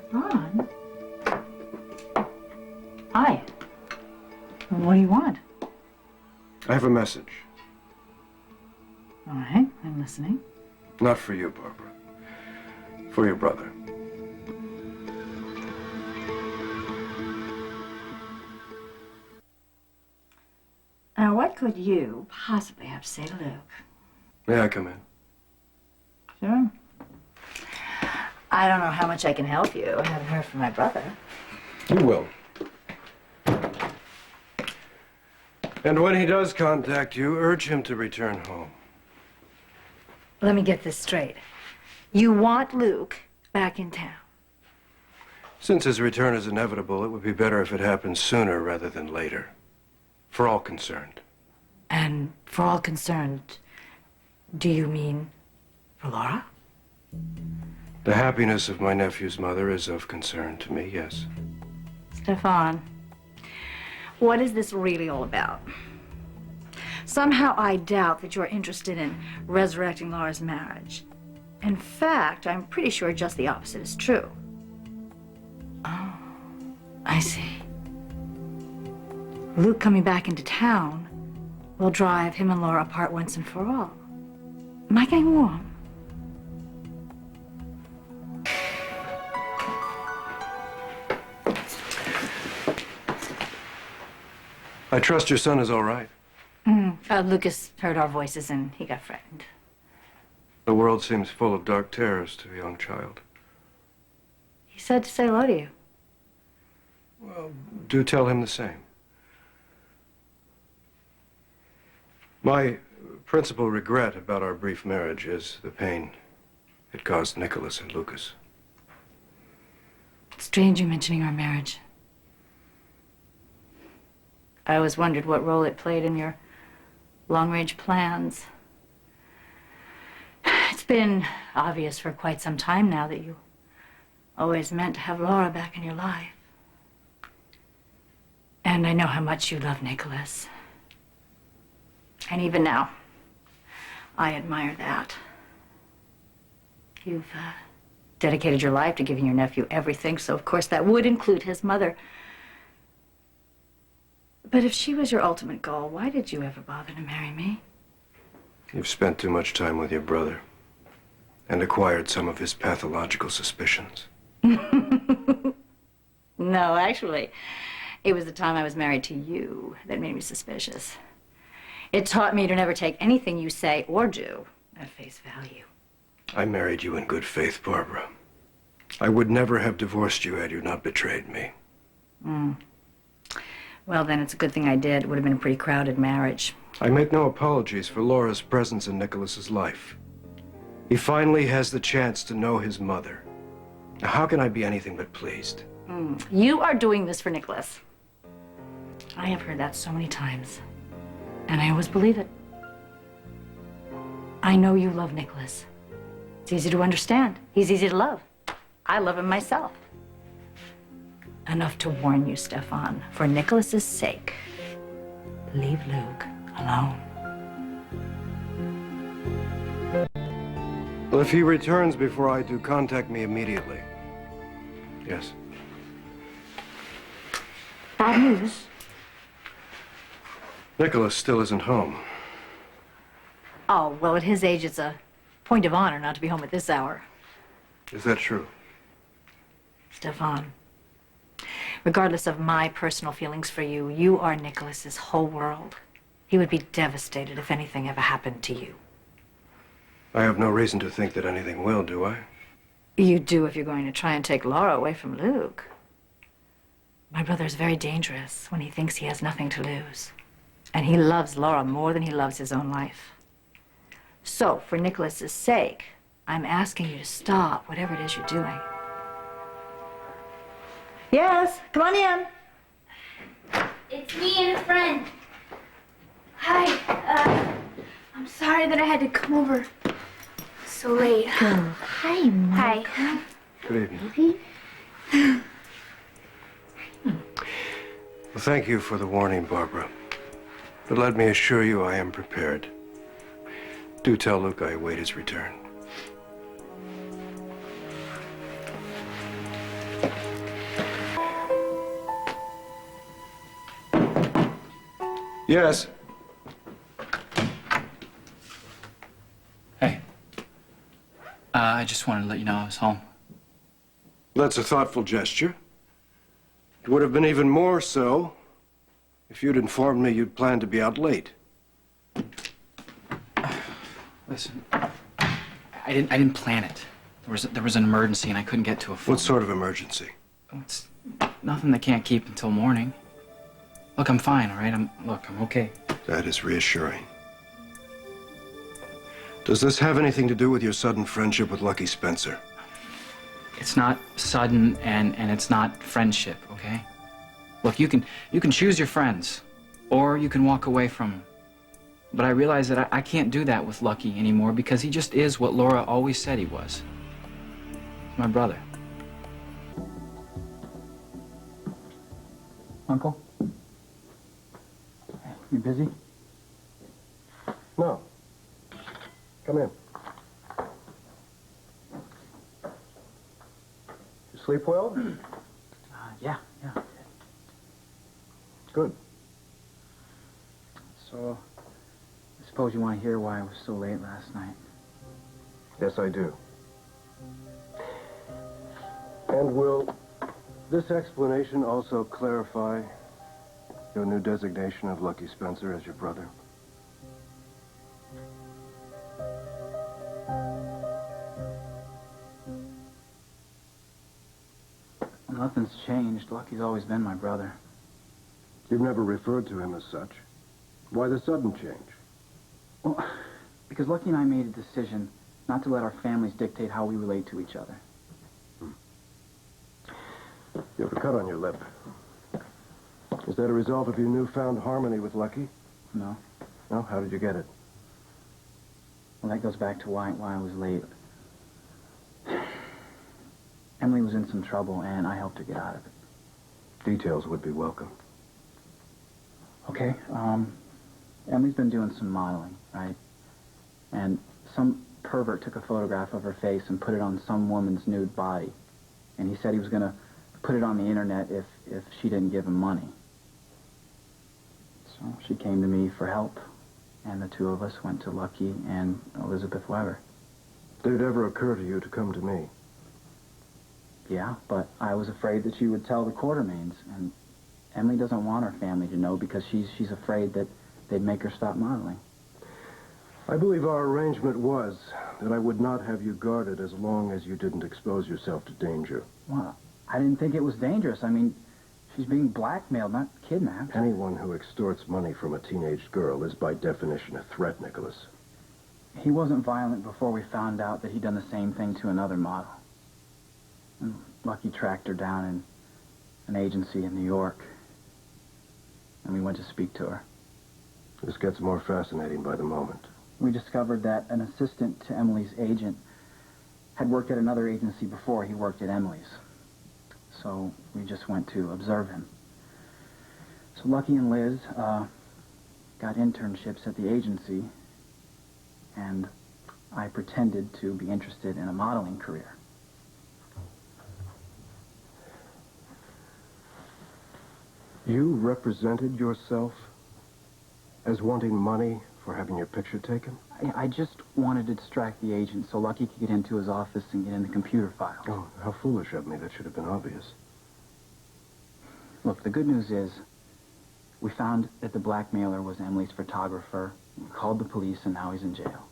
Stefan? Hi. What do you want? I have a message. All right, I'm listening. Not for you, Barbara. For your brother. Now, what could you possibly have to say to Luke? May I come in? Sure. I don't know how much I can help you. I haven't heard from my brother. You will. And when he does contact you, urge him to return home. Let me get this straight. You want Luke back in town? Since his return is inevitable, it would be better if it happened sooner rather than later. For all concerned. And for all concerned, do you mean for Laura? The happiness of my nephew's mother is of concern to me, yes. Stefan, what is this really all about? Somehow I doubt that you're interested in resurrecting Laura's marriage. In fact, I'm pretty sure just the opposite is true. Oh, I see. Luke coming back into town will drive him and Laura apart once and for all. Am I getting warm? I trust your son is all right. Lucas heard our voices and he got frightened. The world seems full of dark terrors to a young child. He said to say hello to you. Well, do tell him the same. My principal regret about our brief marriage is the pain it caused Nikolas and Lucas. It's strange you mentioning our marriage. I always wondered what role it played in your long-range plans. It's been obvious for quite some time now that you always meant to have Laura back in your life. And I know how much you love Nikolas. And even now, I admire that. You've dedicated your life to giving your nephew everything, so of course that would include his mother. But if she was your ultimate goal, why did you ever bother to marry me? You've spent too much time with your brother and acquired some of his pathological suspicions. No, actually, it was the time I was married to you that made me suspicious. It taught me to never take anything you say or do at face value. I married you in good faith, Barbara. I would never have divorced you had you not betrayed me. Well, then it's a good thing I did. It would have been a pretty crowded marriage. I make no apologies for Laura's presence in Nikolas's life. He finally has the chance to know his mother. Now, how can I be anything but pleased? You are doing this for Nikolas. I have heard that so many times, and I always believe it. I know you love Nikolas. It's easy to understand. He's easy to love. I love him myself. Enough to warn you, Stefan. For Nikolas's sake, leave Luke alone. Well, if he returns before I do, contact me immediately. Yes. Bad news? Nikolas still isn't home. Oh, well, at his age, it's a point of honor not to be home at this hour. Is that true? Stefan, regardless of my personal feelings for you, you are Nikolas's whole world. He would be devastated if anything ever happened to you. I have no reason to think that anything will, do I? You do if you're going to try and take Laura away from Luke. My brother is very dangerous when he thinks he has nothing to lose. And he loves Laura more than he loves his own life. So, for Nikolas's sake, I'm asking you to stop whatever it is you're doing. Yes, come on in. It's me and a friend. Hi, I'm sorry that I had to come over so late. Hi, Mike. Hi. Good evening. Well, thank you for the warning, Barbara. But let me assure you I am prepared. Do tell Luke I await his return. Yes. Hey. I just wanted to let you know I was home. That's a thoughtful gesture. It would have been even more so if you'd informed me you'd planned to be out late. Listen, I didn't plan it. There was an emergency and I couldn't get to a phone. What sort of emergency? It's nothing that can't keep until morning. Look, I'm fine, all right? I'm okay. That is reassuring. Does this have anything to do with your sudden friendship with Lucky Spencer? It's not sudden and it's not friendship, okay? Look, you can choose your friends or you can walk away from them. But I realize that I can't do that with Lucky anymore because he just is what Laura always said he was. He's my brother. Uncle? You busy? No. Come in. You sleep well? Yeah. Good. So, I suppose you want to hear why I was so late last night. Yes, I do. And will this explanation also clarify your new designation of Lucky Spencer as your brother? Nothing's changed. Lucky's always been my brother. You've never referred to him as such. Why the sudden change? Well, because Lucky and I made a decision not to let our families dictate how we relate to each other. You have a cut on your lip. Is that a result of your newfound harmony with Lucky? No. No? How did you get it? Well, that goes back to why I was late. Emily was in some trouble, and I helped her get out of it. Details would be welcome. Okay, Emily's been doing some modeling, right? And some pervert took a photograph of her face and put it on some woman's nude body. And he said he was going to put it on the internet if she didn't give him money. So she came to me for help, and the two of us went to Lucky and Elizabeth Weber. Did it ever occur to you to come to me? Yeah, but I was afraid that she would tell the Quartermains, and Emily doesn't want her family to know because she's afraid that they'd make her stop modeling. I believe our arrangement was that I would not have you guarded as long as you didn't expose yourself to danger. Well, I didn't think it was dangerous. I mean, she's being blackmailed, not kidnapped. Anyone who extorts money from a teenage girl is by definition a threat, Nikolas. He wasn't violent before we found out that he'd done the same thing to another model. And Lucky tracked her down in an agency in New York. And we went to speak to her. This gets more fascinating by the moment. We discovered that an assistant to Emily's agent had worked at another agency before he worked at Emily's. So we just went to observe him. So Lucky and Liz got internships at the agency, and I pretended to be interested in a modeling career. You represented yourself as wanting money for having your picture taken? I just wanted to distract the agent so Lucky could get into his office and get in the computer files. Oh, how foolish of me. That should have been obvious. Look, the good news is we found that the blackmailer was Emily's photographer. We called the police, and now he's in jail.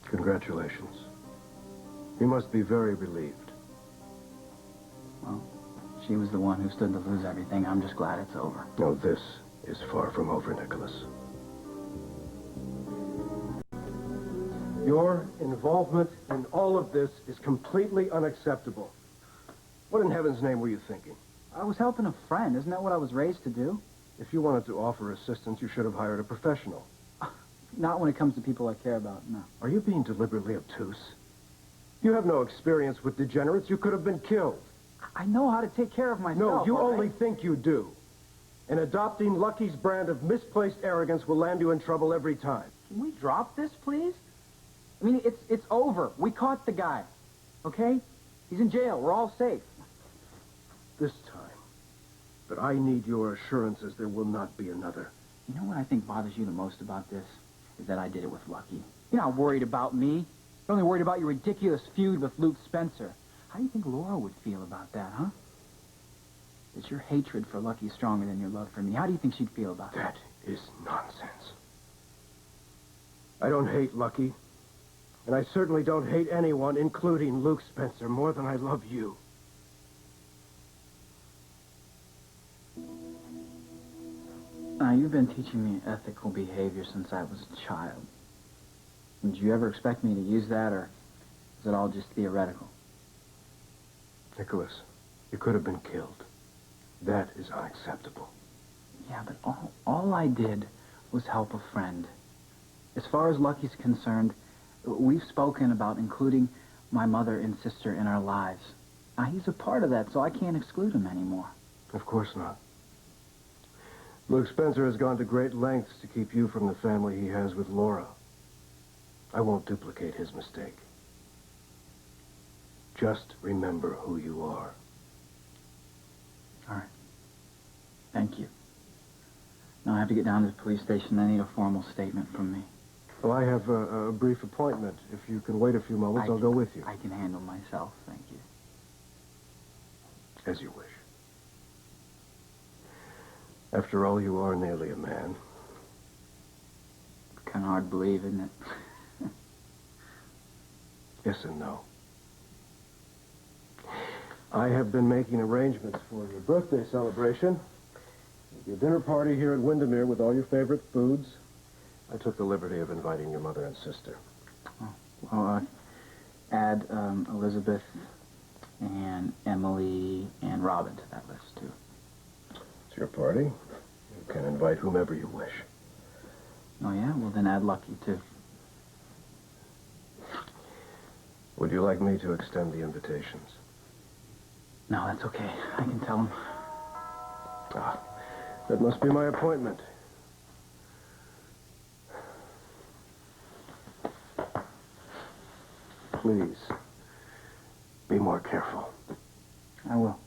Congratulations. You must be very relieved. Well, she was the one who stood to lose everything. I'm just glad it's over. No, this is far from over, Nikolas. Your involvement in all of this is completely unacceptable. What in heaven's name were you thinking? I was helping a friend. Isn't that what I was raised to do? If you wanted to offer assistance, you should have hired a professional. Not when it comes to people I care about, no. Are you being deliberately obtuse? You have no experience with degenerates. You could have been killed. I know how to take care of myself. No, you all only right? think you do. And adopting Lucky's brand of misplaced arrogance will land you in trouble every time. Can we drop this, please? I mean, it's over. We caught the guy, okay? He's in jail. We're all safe. This time. But I need your assurances there will not be another. You know what I think bothers you the most about this? Is that I did it with Lucky. You're not worried about me. You're only worried about your ridiculous feud with Luke Spencer. How do you think Laura would feel about that, huh? Is your hatred for Lucky stronger than your love for me? How do you think she'd feel about that? That is nonsense. I don't hate Lucky. And I certainly don't hate anyone, including Luke Spencer, more than I love you. Now, you've been teaching me ethical behavior since I was a child. Did you ever expect me to use that, or is it all just theoretical? Nikolas, you could have been killed. That is unacceptable. Yeah, but all I did was help a friend. As far as Lucky's concerned, we've spoken about including my mother and sister in our lives. Now, he's a part of that, so I can't exclude him anymore. Of course not. Luke Spencer has gone to great lengths to keep you from the family he has with Laura. I won't duplicate his mistake. Just remember who you are. All right. Thank you. Now I have to get down to the police station. I need a formal statement from me. Well, I have a brief appointment. If you can wait a few moments, I'll go with you. I can handle myself, thank you. As you wish. After all, you are nearly a man. Kind of hard to believe, isn't it? Yes and no. I have been making arrangements for your birthday celebration. There'll be a dinner party here at Windermere with all your favorite foods. I took the liberty of inviting your mother and sister. Oh, well, add Elizabeth and Emily and Robin to that list, too. It's your party. You can invite whomever you wish. Oh, yeah? Well, then add Lucky, too. Would you like me to extend the invitations? No, that's okay. I can tell him. Ah, that must be my appointment. Please, be more careful. I will.